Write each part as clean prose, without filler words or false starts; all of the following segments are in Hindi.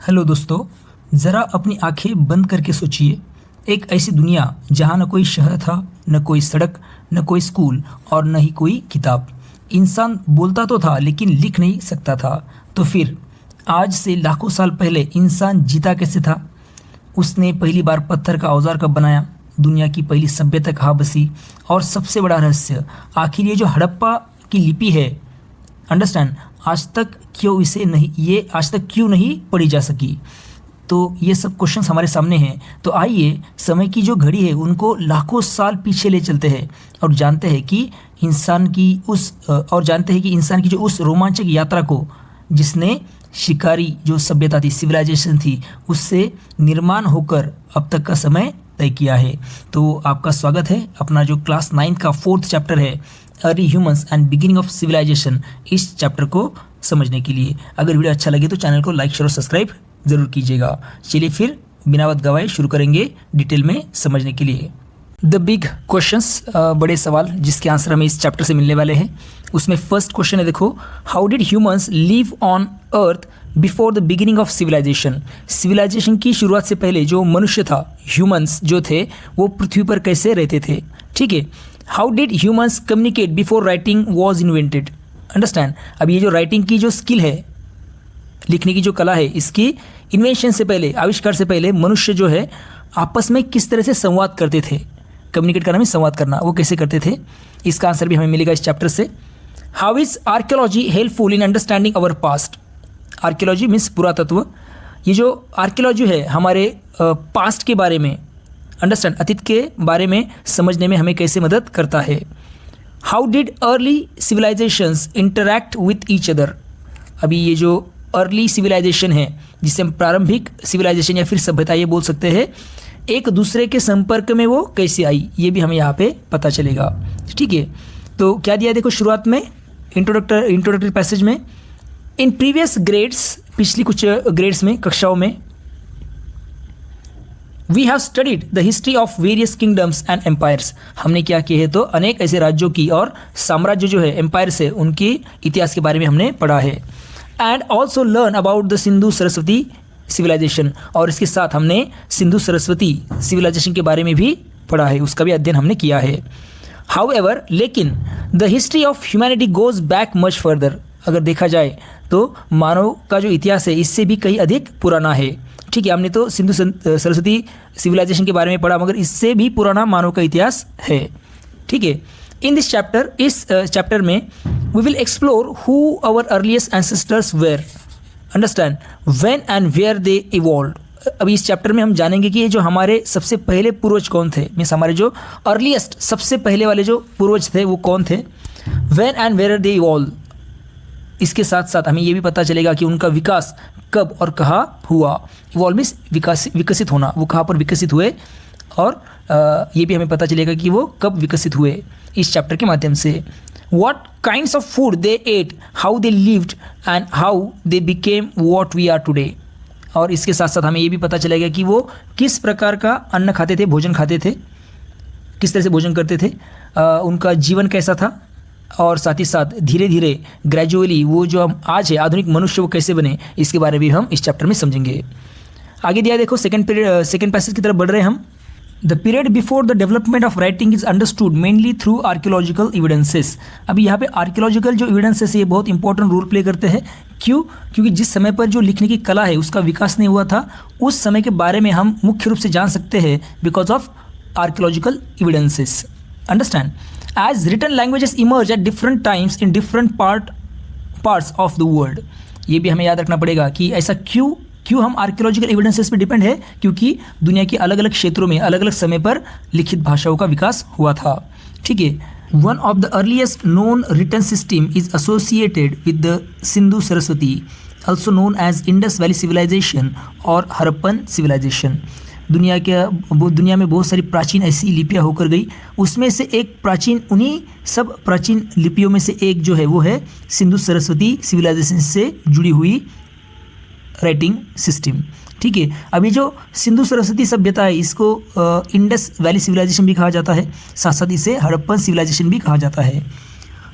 हेलो दोस्तों, ज़रा अपनी आंखें बंद करके सोचिए। एक ऐसी दुनिया जहाँ न कोई शहर था, न कोई सड़क, न कोई स्कूल और न ही कोई किताब। इंसान बोलता तो था लेकिन लिख नहीं सकता था। तो फिर आज से लाखों साल पहले इंसान जीता कैसे था? उसने पहली बार पत्थर का औजार कब बनाया? दुनिया की पहली सभ्यता कहाँ बसी? और सबसे बड़ा रहस्य, आखिर ये जो हड़प्पा की लिपि है, अंडरस्टैंड, आज तक क्यों नहीं पढ़ी जा सकी? तो ये सब क्वेश्चंस हमारे सामने हैं। तो आइए समय की जो घड़ी है उनको लाखों साल पीछे ले चलते हैं और जानते हैं कि इंसान की जो उस रोमांचक यात्रा को जिसने शिकारी जो सभ्यता थी, सिविलाइजेशन थी, उससे निर्माण होकर अब तक का समय तय किया है। तो आपका स्वागत है अपना जो क्लास 9 का 4th चैप्टर है, early humans and beginning of civilisation, इस चैप्टर को समझने के लिए। अगर वीडियो अच्छा लगे तो चैनल को लाइक शेयर और सब्सक्राइब ज़रूर कीजिएगा। चलिए फिर बिना वक्त गवाए शुरू करेंगे डिटेल में समझने के लिए। द बिग क्वेश्चंस, बड़े सवाल जिसके आंसर हमें इस चैप्टर से मिलने वाले हैं। उसमें फर्स्ट क्वेश्चन है, देखो, how did humans live on earth before the beginning of civilisation? Civilisation की शुरुआत से पहले जो मनुष्य था, ह्यूमंस जो थे, वो पृथ्वी पर कैसे रहते थे? ठीक है। How did humans communicate before writing was invented? Understand, अब ये जो राइटिंग की जो स्किल है, लिखने की जो कला है, इसकी इन्वेंशन से पहले, आविष्कार से पहले मनुष्य जो है आपस में किस तरह से संवाद करते थे? कम्युनिकेट करना में संवाद करना, वो कैसे करते थे? इसका आंसर भी हमें मिलेगा इस चैप्टर से। How is archaeology helpful in understanding our past? Archaeology means पुरातत्व। ये जो आर्कियोलॉजी है हमारे पास्ट के बारे में, अंडरस्टैंड, अतीत के बारे में समझने में हमें कैसे मदद करता है? How did early civilisations interact with each other? अभी ये जो अर्ली सिविलाइजेशन है, जिसे हम प्रारंभिक सिविलाइजेशन या फिर सभ्यता ये बोल सकते हैं, एक दूसरे के संपर्क में वो कैसे आई, ये भी हमें यहाँ पे पता चलेगा। ठीक है। तो क्या दिया, देखो शुरुआत में इंट्रोडक्टरी पैसेज में, इन प्रीवियस ग्रेड्स, पिछली कुछ ग्रेड्स में, कक्षाओं में, we have studied the history of various kingdoms and empires. हमने क्या किया है, तो अनेक ऐसे राज्यों की और साम्राज्य जो है, एम्पायर्स है, उनके इतिहास के बारे में हमने पढ़ा है। And also learn about the Sindhu Saraswati civilisation, और इसके साथ हमने सिंधु सरस्वती सिविलाइजेशन के बारे में भी पढ़ा है, उसका भी अध्ययन हमने किया है। हाउएवर, लेकिन the history of humanity goes back much further. अगर देखा जाए तो मानव का जो इतिहास है इससे भी कहीं अधिक पुराना है। ठीक है, हमने तो सिंधु सरस्वती सिविलाइजेशन के बारे में पढ़ा, मगर इससे भी पुराना मानव का इतिहास है। ठीक है। इन दिस चैप्टर, इस चैप्टर में we will explore who our earliest ancestors were, understand, when and where they evolved. अभी इस चैप्टर में हम जानेंगे कि ये जो हमारे सबसे पहले पूर्वज कौन थे, मीन्स हमारे जो अर्लीस्ट, सबसे पहले वाले जो पूर्वज थे वो कौन थे, when and where they evolve. इसके साथ साथ हमें ये भी पता चलेगा कि उनका विकास कब और कहाँ हुआ। इवॉल्व मीन्स विकसित होना, वो कहाँ पर विकसित हुए, और ये भी हमें पता चलेगा कि वो कब विकसित हुए इस चैप्टर के माध्यम से। What kinds of food they ate, how they lived and how they became what we are today। और इसके साथ साथ हमें ये भी पता चलेगा कि वो किस प्रकार का अन्न खाते थे, भोजन खाते थे, किस तरह से भोजन करते थे, उनका जीवन कैसा था, और साथ ही साथ धीरे धीरे ग्रेजुअली वो जो हम आज है आधुनिक मनुष्य वो कैसे बने, इसके बारे में भी हम इस चैप्टर में समझेंगे। आगे दिया, देखो सेकंड पैसेज की तरफ बढ़ रहे हैं हम। The period before the development of writing is understood mainly through archaeological evidences. अभी यहाँ पे आर्कियोलॉजिकल जो एविडेंसेस है ये बहुत इंपॉर्टेंट रोल प्ले करते हैं। क्यों? क्योंकि जिस समय पर जो लिखने की कला है उसका विकास नहीं हुआ था, उस समय के बारे में हम मुख्य रूप से जान सकते हैं because of archaeological evidences. Understand, as written languages emerge at different times in different parts of the world. ये भी हमें याद रखना पड़ेगा कि ऐसा क्यों हम आर्कियोलॉजिकल एविडेंसेस पे डिपेंड है, क्योंकि दुनिया के अलग अलग क्षेत्रों में अलग अलग समय पर लिखित भाषाओं का विकास हुआ था। ठीक है। One of the earliest known written system is associated with the Sindhu Saraswati, also known as Indus valley civilisation और हड़प्पन सिविलाइजेशन। दुनिया में बहुत सारी प्राचीन ऐसी लिपियाँ होकर गई, उसमें से एक प्राचीन, उन्हीं सब प्राचीन लिपियों में से एक जो है वो है सिंधु सरस्वती सिविलाइजेशन से जुड़ी हुई राइटिंग सिस्टम। ठीक है। अभी जो सिंधु सरस्वती सभ्यता है इसको इंडस वैली सिविलाइजेशन भी कहा जाता है, साथ साथ इसे हड़प्पन सिविलाइजेशन भी कहा जाता है।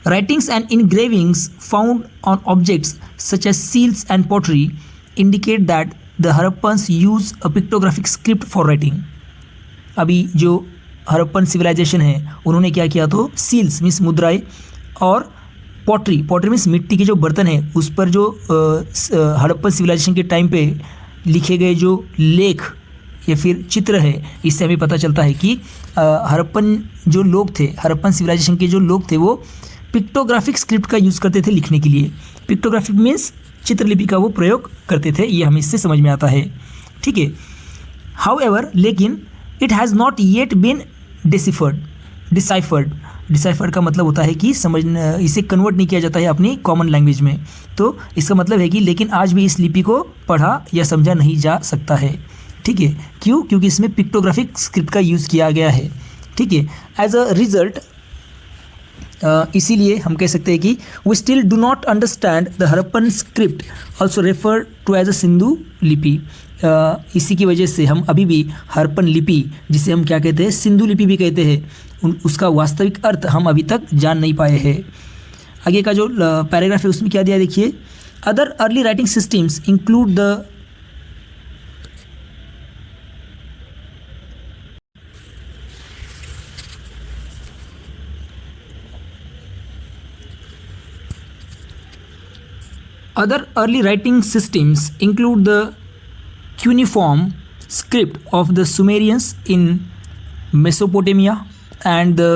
Writings and engravings found on objects such as seals and pottery indicate that the Harappans use a pictographic script for writing. अभी जो हड़प्पन सिविलाइजेशन है उन्होंने क्या किया, तो सील्स मीन्स मुद्राएं और पॉटरी मीन्स मिट्टी के जो बर्तन है उस पर जो हड़प्पन सिविलाइजेशन के टाइम पे लिखे गए जो लेख या फिर चित्र है, इससे हमें पता चलता है कि हड़प्पन जो लोग थे, हड़प्पन सिविलाइजेशन के जो लोग थे वो पिक्टोग्राफिक स्क्रिप्ट का यूज़ करते थे लिखने के लिए। पिक्टोग्राफिक मीन्स चित्रलिपि का वो प्रयोग करते थे, ये हमें इससे समझ में आता है। ठीक है, हाउएवर लेकिन it has not yet been deciphered. Deciphered का मतलब होता है कि इसे कन्वर्ट नहीं किया जाता है अपनी कॉमन लैंग्वेज में। तो इसका मतलब है कि लेकिन आज भी इस लिपि को पढ़ा या समझा नहीं जा सकता है। ठीक है, क्यों? क्योंकि इसमें पिक्टोग्राफिक स्क्रिप्ट का यूज़ किया गया है। ठीक है, एज अ रिजल्ट इसीलिए हम कह सकते हैं कि we still do not understand the Harappan script also refer to as a Sindhu lipi. इसी की वजह से हम अभी भी हड़प्पन लिपि, जिसे हम क्या कहते हैं, सिंधु लिपि भी कहते हैं, उसका वास्तविक अर्थ हम अभी तक जान नहीं पाए हैं। आगे का जो पैराग्राफ है उसमें क्या दिया देखिए, other early writing systems include the Other early writing systems include the cuneiform script of the Sumerians in Mesopotamia and the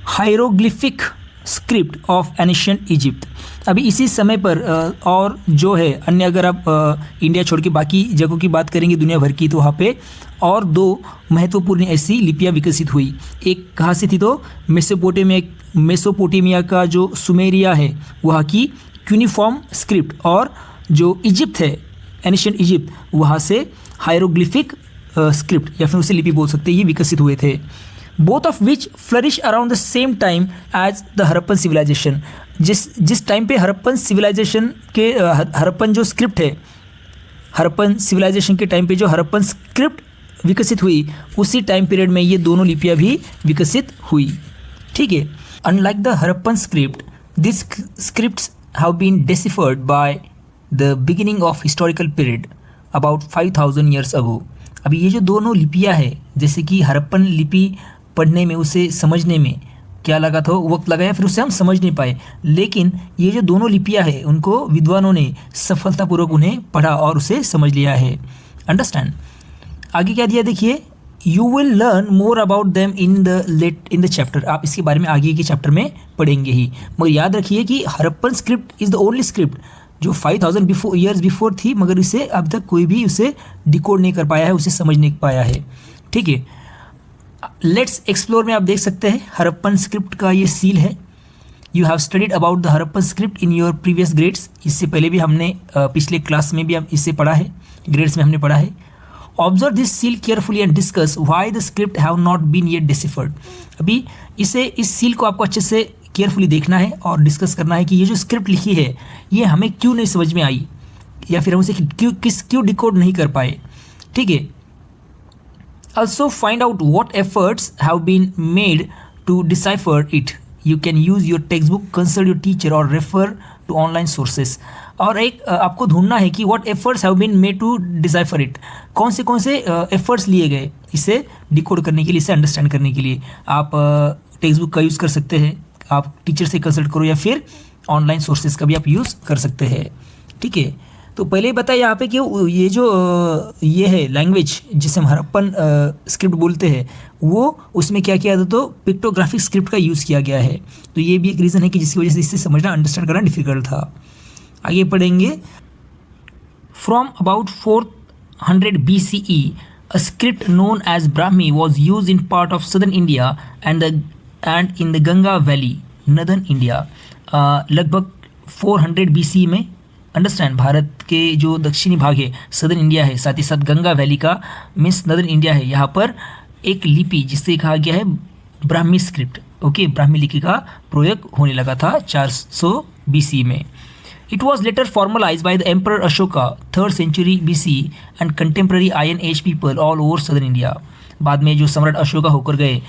hieroglyphic script of ancient Egypt। अभी इसी समय पर और जो है अन्य, अगर आप इंडिया छोड़ के बाकी जगहों की बात करेंगे दुनिया भर की, तो वहाँ पे और दो महत्वपूर्ण ऐसी लिपियाँ विकसित हुई। एक कहाँ से थी, तो मेसोपोटेमिया का जो सुमेरिया है वहाँ की क्यूनिफॉर्म स्क्रिप्ट, और जो इजिप्ट है एनिशियंट इजिप्ट, वहाँ से हायरोग्लिफिक स्क्रिप्ट या फिर उसे लिपि बोल सकते हैं, ये विकसित हुए थे। Both of which flourish around the same time as the Harappan civilisation. जिस टाइम पे हड़प्पन सिविलाइजेशन के हड़प्पन जो स्क्रिप्ट है, हड़प्पन सिविलाइजेशन के टाइम पे जो हड़प्पन स्क्रिप्ट विकसित हुई, उसी टाइम पीरियड में ये दोनों लिपियाँ भी विकसित हुई। ठीक है, unlike the Harappan script, this scripts have been deciphered by the beginning of historical period about 5000 years ago। अभी ये जो दोनों लिपियाँ हैं, जैसे कि हड़प्पन लिपि पढ़ने में, उसे समझने में क्या लगा था, वक्त लगा या फिर उसे हम समझ नहीं पाए, लेकिन ये जो दोनों लिपियाँ हैं उनको विद्वानों ने सफलतापूर्वक उन्हें पढ़ा और उसे समझ लिया है। अंडरस्टैंड। आगे क्या दिया देखिए, you will learn more about them in the chapter. आप इसके बारे में आगे के चैप्टर में पढ़ेंगे ही, मगर याद रखिए कि Harappan script is the only script जो 5000 ईयर्स बिफोर थी, मगर इसे अब तक कोई भी उसे डिकोड नहीं कर पाया है, उसे समझ नहीं पाया है। ठीक है, लेट्स एक्सप्लोर में आप देख सकते हैं हड़प्पन स्क्रिप्ट का ये सील है। You have studied about the Harappan script in your previous grades. इससे पहले भी हमने पिछले क्लास में भी इससे पढ़ा है, ग्रेड्स में हमने पढ़ा है। Observe this seal carefully and discuss why the script have not been yet deciphered. अभी इस सील को आपको अच्छे से केयरफुली देखना है और डिस्कस करना है कि ये जो स्क्रिप्ट लिखी है ये हमें क्यों नहीं समझ में आई, या फिर हम उसे क्यों डिकोड नहीं कर पाए। ठीक है, also find out what efforts have been made to decipher it. You can use your text book, consult your teacher और रेफर टू ऑनलाइन सोर्सेस। और एक आपको ढूंढना है कि what efforts have been made to decipher it. कौन से एफर्ट्स लिए गए इसे डिकोड करने के लिए, इसे अंडरस्टैंड करने के लिए। आप टेक्स्ट बुक का यूज़ कर सकते हैं, आप टीचर से कंसल्ट करो, या फिर ऑनलाइन सोर्सेज का भी आप यूज़ कर सकते हैं। ठीक है, तो पहले ही बताया यहाँ पे कि ये जो ये है लैंग्वेज जिसे हम हड़प्पन स्क्रिप्ट बोलते हैं, वो उसमें क्या किया था, तो पिक्टोग्राफिक स्क्रिप्ट का यूज़ किया गया है। तो ये भी एक रीज़न है कि जिसकी वजह से इसे समझना, अंडरस्टैंड करना डिफिकल्ट था। आगे पढ़ेंगे। From about 400 BCE a script known as Brahmi was used in part of southern India and in the Ganga Valley, northern India। लगभग 400 BCE में, अंडरस्टैंड, भारत के जो दक्षिणी भाग है सदर्न इंडिया है, साथ ही साथ गंगा वैली का मीन्स नदर्न इंडिया है, यहाँ पर एक लिपि जिससे कहा गया है ब्राह्मी स्क्रिप्ट। ओके, ब्राह्मी लिपि का प्रयोग होने लगा था 400 BC में। It was later formalized by the Emperor Ashoka, 3rd century BC, and contemporary Iron Age people all over southern India। बाद में जो सम्राट अशोका होकर गए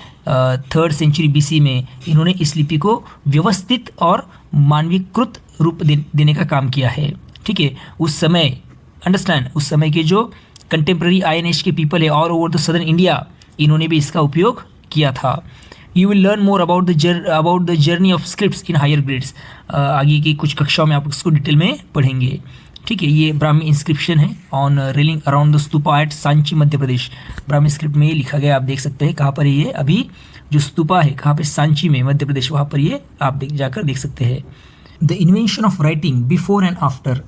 3rd century BC में, इन्होंने इस लिपि को व्यवस्थित और मानवीकृत रूप देने का काम किया है। ठीक है, उस समय अंडरस्टैंड उस समय के जो कंटेम्प्रेरी आयरन एज के पीपल है all over the southern India, इन्होंने भी इसका उपयोग किया था। You will learn more about the journey of scripts in higher grades. आगे की कुछ कक्षाओं में आप इसको डिटेल में पढ़ेंगे। ठीक है, ये ब्राह्मी इंस्क्रिप्शन है on railing around the stupa at Sanchi Madhya Pradesh. Brahmi script में ये लिखा गया, आप देख सकते हैं कहाँ पर ये अभी जो स्तूपा है कहाँ पे, सांची में, मध्य प्रदेश, वहाँ पर ये आप जाकर देख सकते हैं। The invention of writing before and after,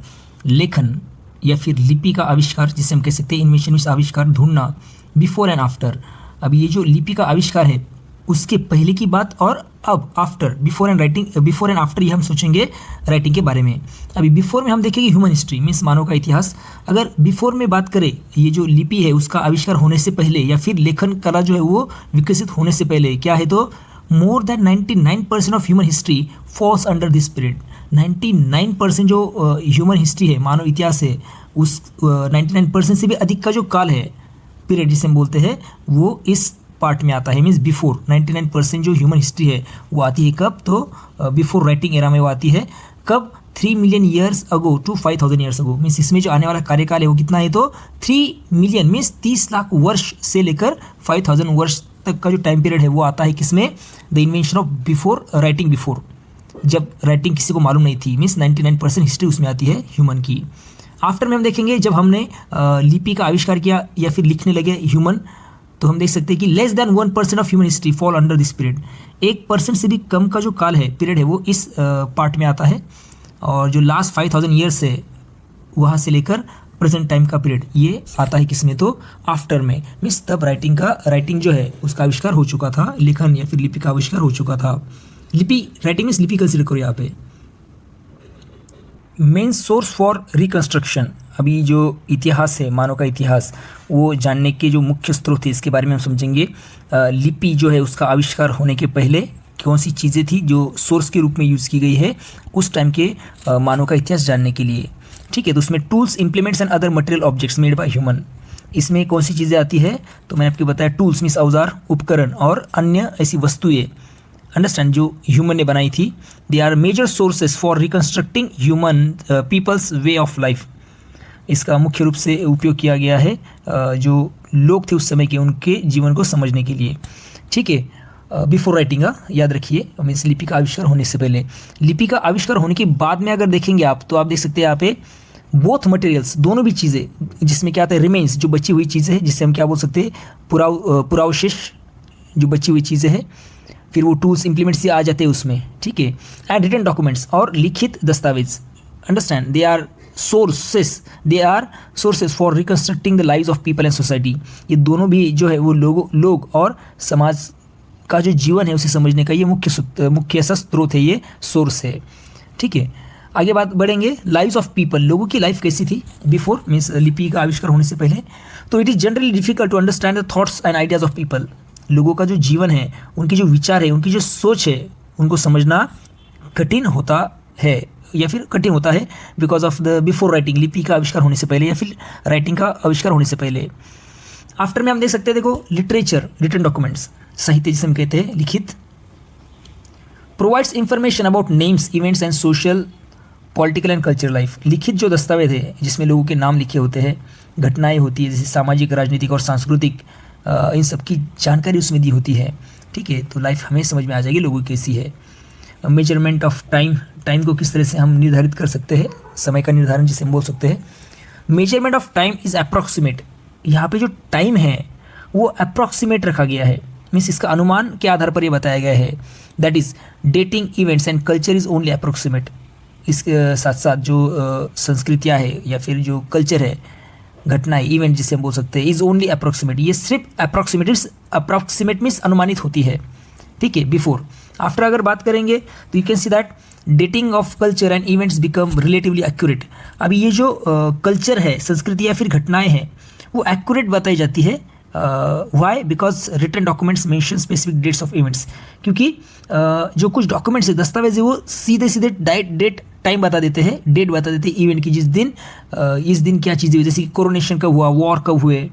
लेखन या फिर लिपि का आविष्कार जिसे हम कह सकते हैं, इन्वेंशन मीन्स आविष्कार, ढूंढना, बिफोर एंड आफ्टर। अब ये जो लिपि का आविष्कार है उसके पहले की बात और अब आफ्टर, बिफोर एंड आफ्टर, ये हम सोचेंगे राइटिंग के बारे में। अभी बिफोर में हम देखेंगे ह्यूमन हिस्ट्री मीन्स मानव का इतिहास। अगर बिफोर में बात करें, ये जो लिपि है उसका आविष्कार होने से पहले या फिर लेखन कला जो है वो विकसित होने से पहले क्या है, तो more than 99% of human history falls under this period. 99% जो ह्यूमन हिस्ट्री है, मानव इतिहास है, उस 99% से भी अधिक का जो काल है, पीरियड जिसे हम बोलते हैं, वो इस पार्ट में आता है। मीन्स बिफोर 99% जो ह्यूमन हिस्ट्री है वो आती है कब, तो बिफोर राइटिंग एरा में वो आती है। कब, 3 million years ago to 5000 years ago. Means इसमें जो आने वाला कार्यकाल है वो कितना है, तो 3 मिलियन मीन्स 30 लाख वर्ष से लेकर 5000 वर्ष तक का जो टाइम पीरियड है वो आता है किसमें, the invention of before writing, before, जब राइटिंग किसी को मालूम नहीं थी। मीन्स 99% हिस्ट्री उसमें आती है ह्यूमन की। आफ्टर में हम देखेंगे जब हमने लिपि का आविष्कार किया या फिर लिखने लगे ह्यूमन, तो हम देख सकते हैं कि less than 1% of human history fall under this period. 1% से भी कम का जो काल है, पीरियड है, वो इस पार्ट में आता है। और जो लास्ट 5000 ईयर्स है वहाँ से लेकर प्रेजेंट टाइम का पीरियड ये आता है किसमें, तो आफ्टर में। मीन्स तब राइटिंग जो है उसका आविष्कार हो चुका था, लेखन या फिर लिपि का आविष्कार हो चुका था। राइटिंग मीन्स लिपि कंसिडर करो यहाँ पे। मेन सोर्स फॉर रिकंस्ट्रक्शन, अभी जो इतिहास है, मानव का इतिहास, वो जानने के जो मुख्य स्रोत है इसके बारे में हम समझेंगे। लिपि जो है उसका आविष्कार होने के पहले कौन सी चीज़ें थी जो सोर्स के रूप में यूज़ की गई है उस टाइम के मानव का इतिहास जानने के लिए। ठीक है, तो उसमें tools, implements and other material objects made by human, इसमें कौन सी चीज़ें आती है, तो मैंने आपको बताया टूल्स मीन्स औजार, उपकरण और अन्य ऐसी वस्तुएं, अंडरस्टैंड, जो ह्यूमन ने बनाई थी। They are major sources for reconstructing human peoples way of life. इसका मुख्य रूप से उपयोग किया गया है जो लोग थे उस समय के, उनके जीवन को समझने के लिए। ठीक है, बिफोर राइटिंग याद रखिए, मीन्स लिपि का आविष्कार होने से पहले। लिपि का आविष्कार होने के बाद में अगर देखेंगे आप, तो आप देख सकते हैं यहाँ पे बोथ मटेरियल्स, दोनों भी चीज़ें, जिसमें क्या आता है, रिमेन्स, जो बची हुई चीज़ें हैं, जिससे हम क्या बोल सकते हैं, पुरावशेष, जो बची हुई चीज़ें हैं, फिर वो टूल्स, इम्प्लीमेंट्स आ जाते हैं उसमें। ठीक है, एंड रिटन डॉक्यूमेंट्स, और लिखित दस्तावेज, understand, they are sources for reconstructing the lives of people and society. ये दोनों भी जो है वो लोग और समाज का जो जीवन है उसे समझने का ये मुख्य ऐसा स्रोत है, ये सोर्स है। ठीक है, आगे बात बढ़ेंगे। लाइव्स ऑफ पीपल, लोगों की लाइफ कैसी थी बिफोर, मीन्स लिपि का आविष्कार होने से पहले। तो it is generally difficult to understand the thoughts and ideas of people. लोगों का जो जीवन है, उनके जो विचार है, उनकी जो सोच है, उनको समझना कठिन होता है because of the before writing, लिपि का आविष्कार होने से पहले या फिर राइटिंग का आविष्कार होने से पहले। आफ्टर में हम देख सकते हैं, देखो, लिटरेचर, रिटन डॉक्यूमेंट्स, साहित्य जिसे हम कहते हैं, लिखित, provides information about names, events and social, political and cultural life. लिखित जो दस्तावेज है जिसमें लोगों के नाम लिखे होते हैं, घटनाएं होती है जैसे सामाजिक, राजनीतिक और सांस्कृतिक, इन सब की जानकारी उसमें दी होती है। ठीक है, तो लाइफ हमें समझ में आ जाएगी लोगों की कैसी है। मेजरमेंट ऑफ टाइम को किस तरह से हम निर्धारित कर सकते हैं, समय का निर्धारण जिसे हम बोल सकते हैं। Measurement of time is approximate, यहाँ पे जो टाइम है वो अप्रॉक्सीमेट रखा गया है, मीन्स इसका अनुमान के आधार पर ये बताया गया है। That is dating events and culture is only approximate. इसके साथ साथ जो संस्कृतियाँ है या फिर जो कल्चर है, घटनाएं, इवेंट जिसे हम बोल सकते हैं, इज़ ओनली अप्रॉक्सीमेट, ये सिर्फ अप्रॉक्सीमेट मीन्स अनुमानित होती है। ठीक है, बिफोर। आफ्टर अगर बात करेंगे तो you can see that dating of culture and events become relatively accurate. अभी ये जो कल्चर है, संस्कृति या फिर घटनाएं हैं, वो एक्यूरेट बताई जाती है। Why? Because written documents mention specific dates of events, क्योंकि जो कुछ डॉक्यूमेंट्स है, दस्तावेज है, वो सीधे डेट टाइम बता देते हैं, डेट बता देते हैं इवेंट की, जिस दिन इस दिन क्या चीज़ें हुई, जैसे कि कोरोनेशन कब हुआ, वॉर कब हुए,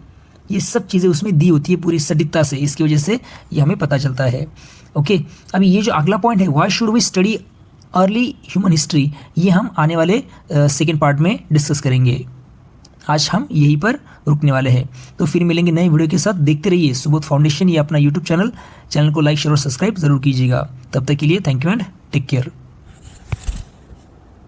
ये सब चीज़ें उसमें दी होती है पूरी सटीकता से। इसकी वजह से ये हमें पता चलता है। ओके, अभी ये जो अगला पॉइंट है, why should we study early human history, ये हम आने वाले सेकेंड पार्ट में डिस्कस करेंगे। आज हम यहीं पर रुकने वाले हैं। तो फिर मिलेंगे नए वीडियो के साथ। देखते रहिए सुबोध फाउंडेशन, ये अपना यूट्यूब चैनल को लाइक शेयर और सब्सक्राइब जरूर कीजिएगा। तब तक के लिए thank you and take care.